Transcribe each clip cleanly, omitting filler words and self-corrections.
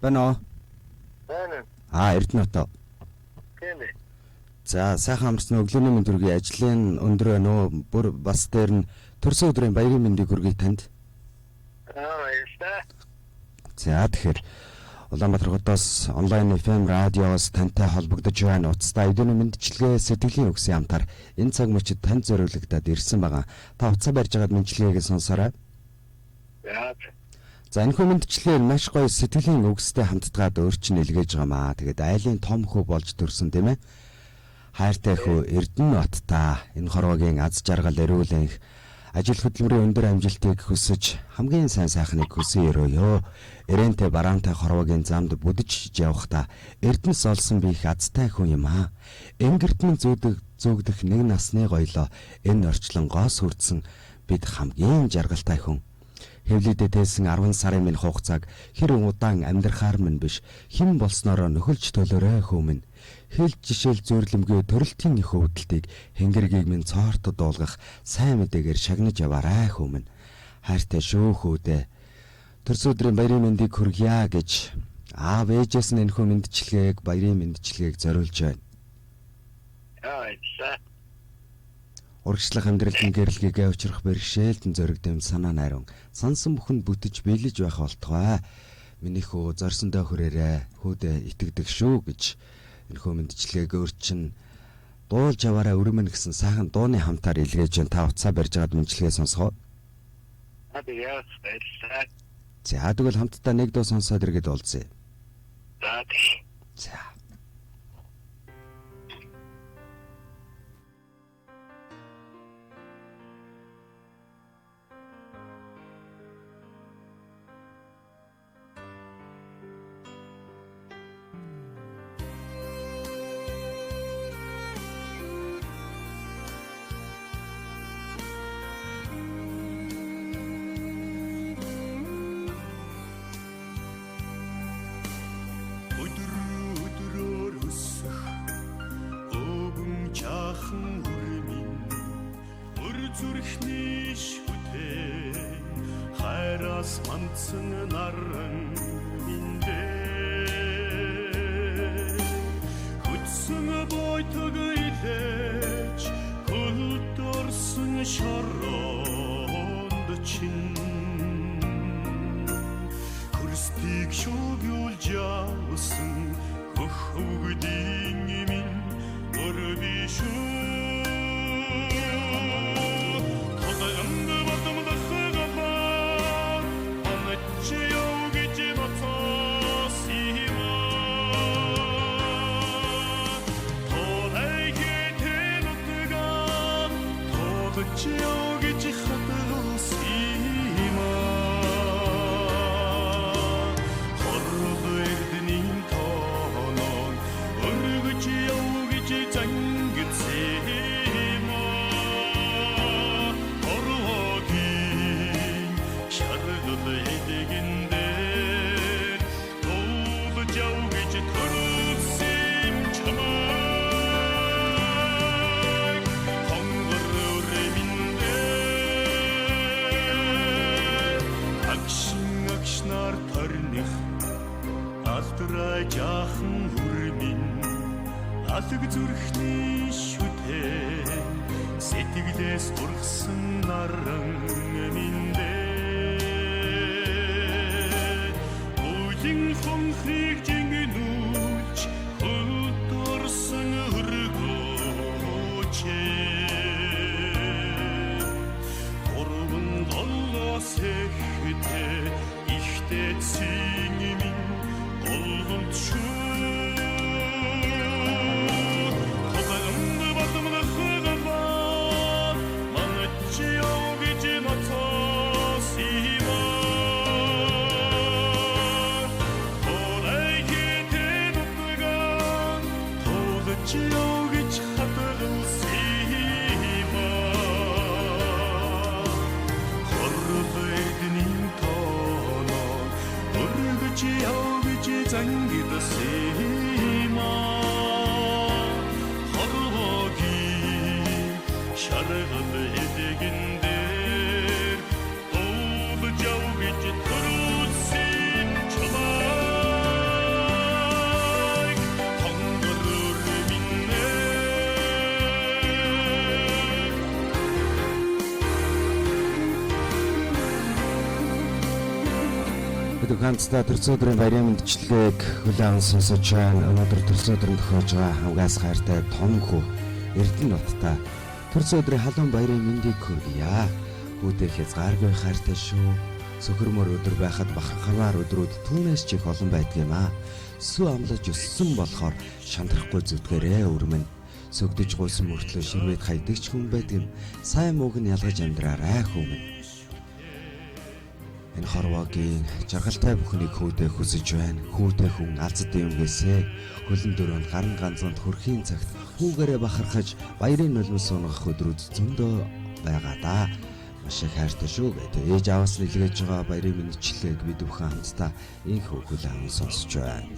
Байна уу? Байна. Эрдэнэ отоо. Тийм ээ. За, сайхан амарсан өглөөний мэнд хүргэе. Ажлын өндөр байна уу? Бүр бас дээр нь төрсөн өдрийн баярын мэндийг хүргэе танд. Баярлалаа. За, тэгэхээр Улаанбаатар хотоос онлайн FM радиоос тантай холбогдож байна. Уцтай өдөөний мэндчилгээ сэтгэлийн үгсийн хамтаар энэ цаг мөчид танд зориулагдаад ирсэн байгаа. Та уцаа барьж байгаад мэндчилгээгээ сонсоорой. За, энэ мэндчилгээр маш гоё сэтгэлийн үгстэй хамтдаад өөрчлөн илгээж байгаамаа. Тэгээд айлын том хүү болж төрсөн тийм ээ. Хайртай хүү Эрдэнэ оттаа энэ хорвогийн аз жаргал эрүүлэнх ажил хөдөлмөрийн өндөр амжилтыг хүсэж хамгийн сайн сайхныг хүсэн өрөөё. Эрэнтэй бараантай хорвогийн замд бүдэж явахдаа Эрдэнэс олсон би их азтай хүн юм аа. Энгэртэн зөөгдөх нэг насны гоёлоо энэ орчлон гоос хүрдсэн бид хамгийн жаргалтай хүн. Хэвлийдээ тээсэн 10 сарын минь хугацааг хэр удаан амьдрахаар минь биш хэн болсноороо нөхөлж төлөөрэй хүмүн. Хэл жишээл зөөрлөмгөө төрөлтийн их өвдөлтийг хэнгэргийг минь цоортод дуулгах сайн мэдээгээр шагнаж яваарай хүмүн. Хайртай шүү хүүдээ. Төрсөн өдрийн баярын мэндийг хүргье гэж аав ээжээс нь энэхүү мэндчилгээг баярын мэндчилгээг зориулж байна. Урагшлах амьдралын гэрэлгээгээ учрах бэрхшээлтэн зоригдэм санаа найран сансан бүхэнд бүтэж биелэж байх болтугай. Миний хүү зорсондоо хүрээрээ хүүдээ итгэдэг шүү гэж энэхүү мэндчилгээг өөрчн дуулж аваараа өрөмөн гэсэн сайхан дууны хамтаар илгээж та уцаа барьж байгаад мэндчилгээ сонсгоо. За тэгвэл хамтдаа нэг дуу сонсоод иргэд уулзъя. За. Зүрхний шүтээ хайраас мандсан наран миндээ хүчсэн бойтог илээч хөлдөрсөн шоронд чин хөрстийг шүгүүлж явсан хөх хөвгдийн минь өрби шүү. Жаахан хүрмин алг зүрхний шүтээ сэтгэлээс ургасан наран миндээ үеийн хонхыг жингэнүүлж хөлдөрсөн хөргөөчээ урван голлоос эхтэй ихтэй цэнгэн Олгонд шүү Хогонд батмна хогова манчи ович ноцосима Орайки тэнутган тогчи ович хатгалсима Хордойднин тоно өргөчи зангидсима хорвогийн шаргал эдэгэндэр өвж явж төрүүлсэн чамаа хамтдаа төрсөн өдрийн баярын мэндчилгээг хүлээн сонсож байна. Өнөөдөр төрсөн өдрөнд тохиож байгаа хамгаас хайртай том хүү Эрдэнэ нуттай төрсөн өдрийн халуун баярын мэндийг хүргье. Хүүдээ хязгааргүй хайртай шүү. Сөхөрмөр өдөр байхад бахархаваар өдрүүд түүнээс ч их олон байдгиймаа. Сүү амлаж өссөн болохоор шантрахгүй зүтгэрээ өрмөн. Сөгдөж гуйсан мөртлөө ширвэд хайдагч хүн байдгийм. Сайн мууг нь ялгаж амьдраарай хүмүн. Энэ хорвоогийн жаргалтай бүхнийг хүүдээ хүсэж байна. Хүүдээ хүн алзад юм гээсэ. Хөлн дөрөнд гарын ганцанд хөрхийн цагт хүүгээрээ бахархаж баярын нулимс сунгах өдрүүд зөндөө байгаа да. Маш их хайртай шүү гэдэг. Ээж аваас нэлгэж байгаа баярын мэндчилгээг бид бүхэн хамтдаа инхүү хүлээн сонсож байна.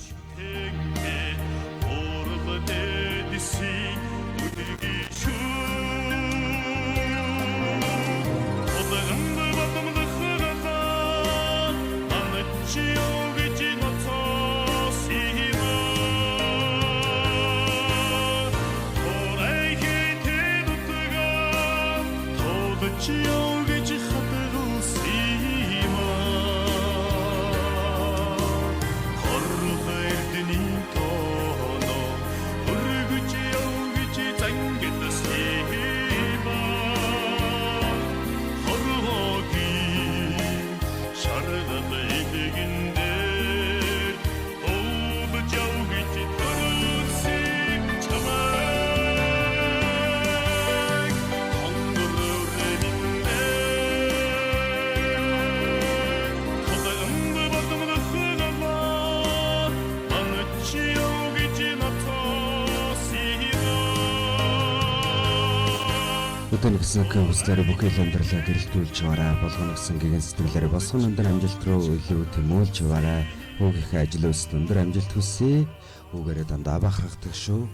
Өдөр гэсэн хүслээрээ бүхэл амьдралаа гэрэлтүүлж байгаарай. Болгоно гэсэн гэгэн сэтгэлээрээ босгон өндөр амжилт руу илүү тэмүүлж байгаарай. Хүүгийнхээ ажил үйлсэд өндөр амжилт хүсье. Хүүгээрээ дандаа бахархдаг шүү.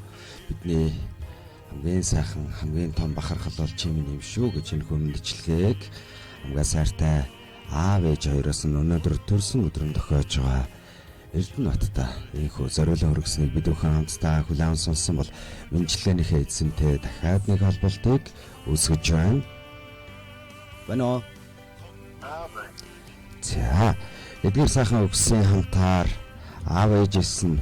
Бидний хамгийн сайхан, хамгийн том бахархал бол чимийн юм шүү гэж энэ хүмүндчлэгийг хамгаас хайртай аав ээж хоёроос нь өнөөдөр төрсөн өдрөнд тохиож байгаа Эрдэнэ нуттай энэхүү зориулан хүргэснийг бид бүхэн хамтдаа хүлээн сонссон бол мэндчилгээнийхээ эзэнтэй дахиад нэг холболтыг үүсгэж байна. Бано. За, эдгээр сайхан өгсөн хамтаар аав ээжээс нь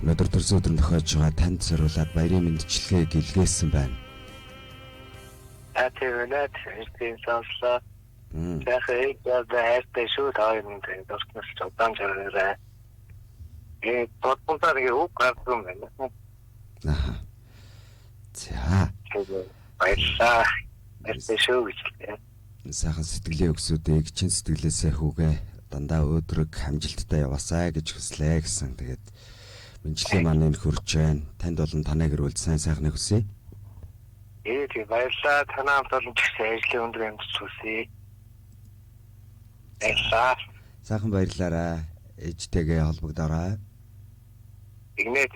өнөөдөр төрсөн өдрөнд тохиож байгаа танд зориулаад баярын мэндчилгээг илгээсэн байна. Атевнат эрдэнэ сонслоо. Дахиад яагаад шүү таамаг дөрснөс чодан жаргаарай. Тодтонтарыг үг гаргасан байна. Аха. За. Баярлалаа. Шүү гэж. Сайхан сэтгэлийн өксүүдийг чин сэтгэлээсээ хүүгээ дандаа өөдрөг хамжилттай яваасай гэж хүслээ гэсэн. Тэгээд мэндчилгээ маань энэ хүрч байна. Танд болон танай гэр бүл сайн сайхныг хүсье. Тийм баярлалаа. Танаа хамт олон ч ажлын өндөр амьд хүсье. Сайхан баярлаарай. Ээжтэйгээ холбогдоорой. Игнэт.